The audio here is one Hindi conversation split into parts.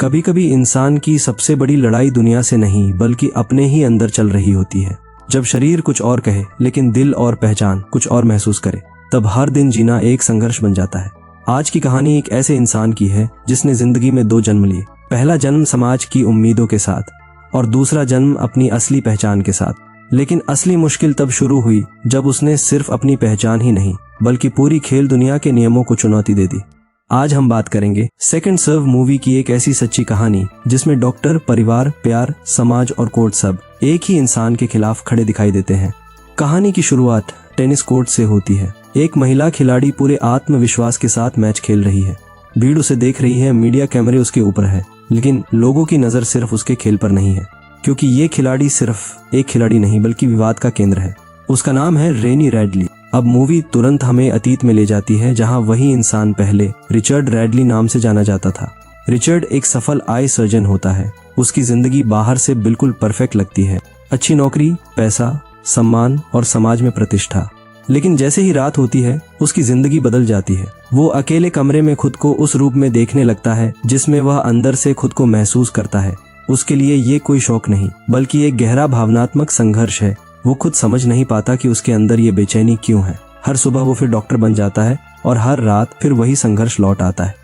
कभी कभी इंसान की सबसे बड़ी लड़ाई दुनिया से नहीं बल्कि अपने ही अंदर चल रही होती है। जब शरीर कुछ और कहे लेकिन दिल और पहचान कुछ और महसूस करे, तब हर दिन जीना एक संघर्ष बन जाता है। आज की कहानी एक ऐसे इंसान की है जिसने जिंदगी में 2 जन्म लिए। पहला जन्म समाज की उम्मीदों के साथ और दूसरा जन्म अपनी असली पहचान के साथ। लेकिन असली मुश्किल तब शुरू हुई जब उसने सिर्फ अपनी पहचान ही नहीं बल्कि पूरी खेल दुनिया के नियमों को चुनौती दे दी। आज हम बात करेंगे सेकंड सर्व मूवी की एक ऐसी सच्ची कहानी जिसमें डॉक्टर, परिवार, प्यार, समाज और कोर्ट सब एक ही इंसान के खिलाफ खड़े दिखाई देते हैं। कहानी की शुरुआत टेनिस कोर्ट से होती है। एक महिला खिलाड़ी पूरे आत्मविश्वास के साथ मैच खेल रही है। भीड़ उसे देख रही है, मीडिया कैमरे उसके ऊपर है, लेकिन लोगों की नजर सिर्फ उसके खेल पर नहीं है, क्योंकि ये खिलाड़ी सिर्फ एक खिलाड़ी नहीं बल्कि विवाद का केंद्र है। उसका नाम है रेनी रैडली। अब मूवी तुरंत हमें अतीत में ले जाती है, जहां वही इंसान पहले रिचर्ड रैडली नाम से जाना जाता था। रिचर्ड एक सफल आई सर्जन होता है। उसकी जिंदगी बाहर से बिल्कुल परफेक्ट लगती है, अच्छी नौकरी, पैसा, सम्मान और समाज में प्रतिष्ठा। लेकिन जैसे ही रात होती है उसकी जिंदगी बदल जाती है। वो अकेले कमरे में खुद को उस रूप में देखने लगता है जिसमें वह अंदर से खुद को महसूस करता है। उसके लिए ये कोई शौक नहीं बल्कि एक गहरा भावनात्मक संघर्ष है। वो खुद समझ नहीं पाता कि उसके अंदर ये बेचैनी क्यों है। हर सुबह वो फिर डॉक्टर बन जाता है और हर रात फिर वही संघर्ष लौट आता है।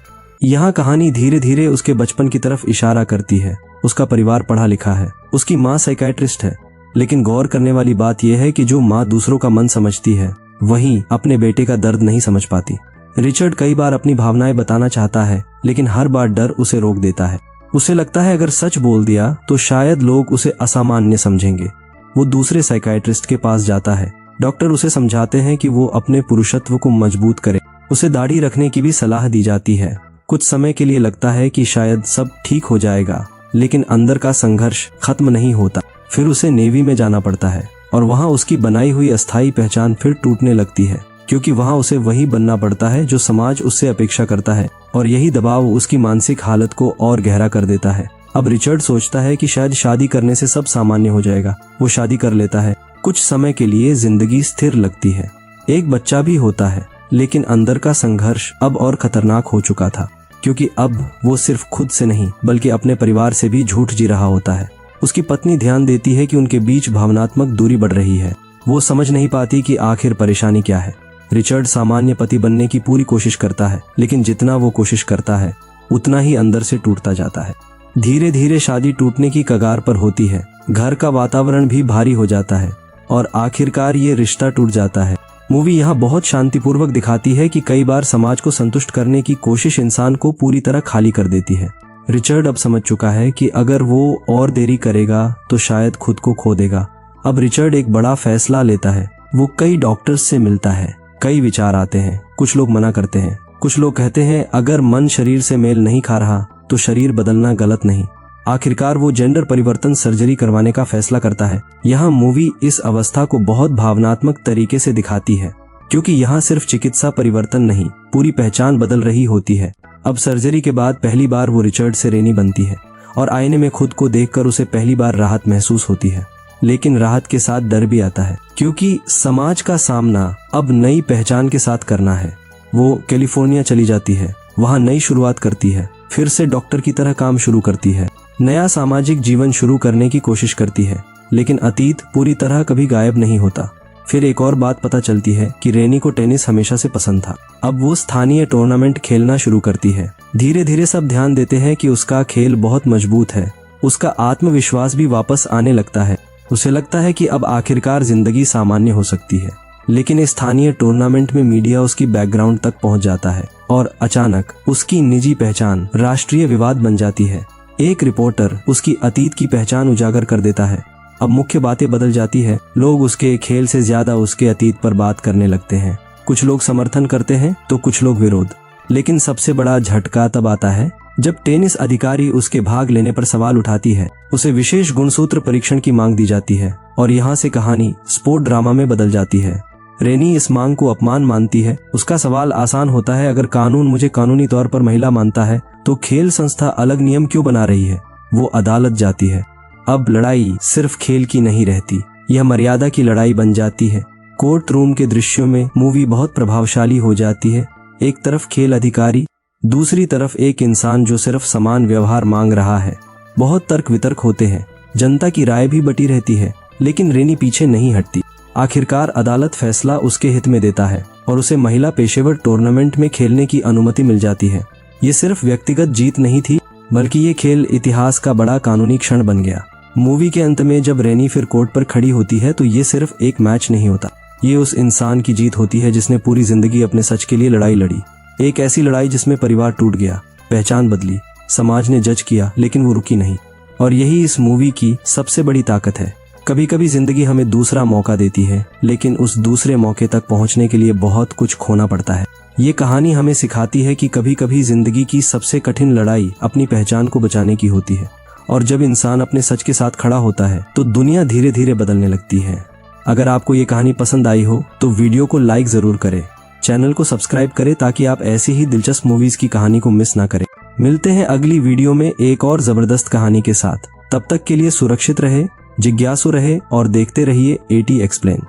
यहाँ कहानी धीरे धीरे उसके बचपन की तरफ इशारा करती है। उसका परिवार पढ़ा लिखा है, उसकी माँ साइकियाट्रिस्ट है, लेकिन गौर करने वाली बात यह है कि जो माँ दूसरों का मन समझती है वहीं अपने बेटे का दर्द नहीं समझ पाती। रिचर्ड कई बार अपनी भावनाएं बताना चाहता है, लेकिन हर बार डर उसे रोक देता है। उसे लगता है अगर सच बोल दिया तो शायद लोग उसे असामान्य समझेंगे। वो दूसरे साइकियाट्रिस्ट के पास जाता है। डॉक्टर उसे समझाते हैं कि वो अपने पुरुषत्व को मजबूत करे। उसे दाढ़ी रखने की भी सलाह दी जाती है। कुछ समय के लिए लगता है कि शायद सब ठीक हो जाएगा, लेकिन अंदर का संघर्ष खत्म नहीं होता। फिर उसे नेवी में जाना पड़ता है और वहाँ उसकी बनाई हुई अस्थायी पहचान फिर टूटने लगती है, क्योंकि वहाँ उसे वही बनना पड़ता है जो समाज उससे अपेक्षा करता है, और यही दबाव उसकी मानसिक हालत को और गहरा कर देता है। अब रिचर्ड सोचता है कि शायद शादी करने से सब सामान्य हो जाएगा। वो शादी कर लेता है। कुछ समय के लिए जिंदगी स्थिर लगती है, एक बच्चा भी होता है, लेकिन अंदर का संघर्ष अब और खतरनाक हो चुका था, क्योंकि अब वो सिर्फ खुद से नहीं बल्कि अपने परिवार से भी झूठ जी रहा होता है। उसकी पत्नी ध्यान देती है कि उनके बीच भावनात्मक दूरी बढ़ रही है। वो समझ नहीं पाती कि आखिर परेशानी क्या है। रिचर्ड सामान्य पति बनने की पूरी कोशिश करता है, लेकिन जितना वो कोशिश करता है उतना ही अंदर से टूटता जाता है। धीरे धीरे शादी टूटने की कगार पर होती है। घर का वातावरण भी भारी हो जाता है और आखिरकार ये रिश्ता टूट जाता है। मूवी यहाँ बहुत शांतिपूर्वक दिखाती है कि कई बार समाज को संतुष्ट करने की कोशिश इंसान को पूरी तरह खाली कर देती है। रिचर्ड अब समझ चुका है कि अगर वो और देरी करेगा तो शायद खुद को खो देगा। अब रिचर्ड एक बड़ा फैसला लेता है। वो कई डॉक्टर्स से मिलता है। कई विचार आते हैं, कुछ लोग मना करते हैं, कुछ लोग कहते हैं अगर मन शरीर से मेल नहीं खा रहा तो शरीर बदलना गलत नहीं। आखिरकार वो जेंडर परिवर्तन सर्जरी करवाने का फैसला करता है। यहाँ मूवी इस अवस्था को बहुत भावनात्मक तरीके से दिखाती है, क्योंकि यहाँ सिर्फ चिकित्सा परिवर्तन नहीं, पूरी पहचान बदल रही होती है। अब सर्जरी के बाद पहली बार वो रिचर्ड से रेनी बनती है और आईने में खुद को देखकर उसे पहली बार राहत महसूस होती है। लेकिन राहत के साथ डर भी आता है, क्योंकि समाज का सामना अब नई पहचान के साथ करना है। वो कैलिफोर्निया चली जाती है, वहाँ नई शुरुआत करती है, फिर से डॉक्टर की तरह काम शुरू करती है, नया सामाजिक जीवन शुरू करने की कोशिश करती है। लेकिन अतीत पूरी तरह कभी गायब नहीं होता। फिर एक और बात पता चलती है कि रेनी को टेनिस हमेशा से पसंद था। अब वो स्थानीय टूर्नामेंट खेलना शुरू करती है। धीरे धीरे सब ध्यान देते हैं कि उसका खेल बहुत मजबूत है। उसका आत्मविश्वास भी वापस आने लगता है। उसे लगता है कि अब आखिरकार जिंदगी सामान्य हो सकती है। लेकिन इस स्थानीय टूर्नामेंट में मीडिया उसकी बैकग्राउंड तक पहुंच जाता है और अचानक उसकी निजी पहचान राष्ट्रीय विवाद बन जाती है। एक रिपोर्टर उसकी अतीत की पहचान उजागर कर देता है। अब मुख्य बातें बदल जाती है। लोग उसके खेल से ज्यादा उसके अतीत पर बात करने लगते हैं। कुछ लोग समर्थन करते हैं तो कुछ लोग विरोध। लेकिन सबसे बड़ा झटका तब आता है जब टेनिस अधिकारी उसके भाग लेने पर सवाल उठाती है। उसे विशेष गुणसूत्र परीक्षण की मांग दी जाती है और यहाँ से कहानी स्पोर्ट ड्रामा में बदल जाती है। रेनी इस मांग को अपमान मानती है। उसका सवाल आसान होता है, अगर कानून मुझे कानूनी तौर पर महिला मानता है तो खेल संस्था अलग नियम क्यों बना रही है। वो अदालत जाती है। अब लड़ाई सिर्फ खेल की नहीं रहती, यह मर्यादा की लड़ाई बन जाती है। कोर्ट रूम के दृश्यों में मूवी बहुत प्रभावशाली हो जाती है। एक तरफ खेल अधिकारी, दूसरी तरफ एक इंसान जो सिर्फ समान व्यवहार मांग रहा है। बहुत तर्क वितर्क होते हैं, जनता की राय भी बटी रहती है, लेकिन रेनी पीछे नहीं हटती। आखिरकार अदालत फैसला उसके हित में देता है और उसे महिला पेशेवर टूर्नामेंट में खेलने की अनुमति मिल जाती है। ये सिर्फ व्यक्तिगत जीत नहीं थी, बल्कि ये खेल इतिहास का बड़ा कानूनी क्षण बन गया। मूवी के अंत में जब रेनी फिर कोर्ट पर खड़ी होती है तो ये सिर्फ एक मैच नहीं होता, ये उस इंसान की जीत होती है जिसने पूरी जिंदगी अपने सच के लिए लड़ाई लड़ी। एक ऐसी लड़ाई जिसमें परिवार टूट गया, पहचान बदली, समाज ने जज किया, लेकिन वो रुकी नहीं। और यही इस मूवी की सबसे बड़ी ताकत है। कभी कभी जिंदगी हमें दूसरा मौका देती है, लेकिन उस दूसरे मौके तक पहुंचने के लिए बहुत कुछ खोना पड़ता है। ये कहानी हमें सिखाती है कि कभी कभी जिंदगी की सबसे कठिन लड़ाई अपनी पहचान को बचाने की होती है, और जब इंसान अपने सच के साथ खड़ा होता है तो दुनिया धीरे धीरे बदलने लगती है। अगर आपको ये कहानी पसंद आई हो तो वीडियो को लाइक जरूर करें, चैनल को सब्सक्राइब करें ताकि आप ऐसी ही दिलचस्प मूवीज की कहानी को मिस ना करें। मिलते हैं अगली वीडियो में एक और जबरदस्त कहानी के साथ। तब तक के लिए सुरक्षित रहे, जिज्ञासु रहे और देखते रहिए AT एक्सप्लेन।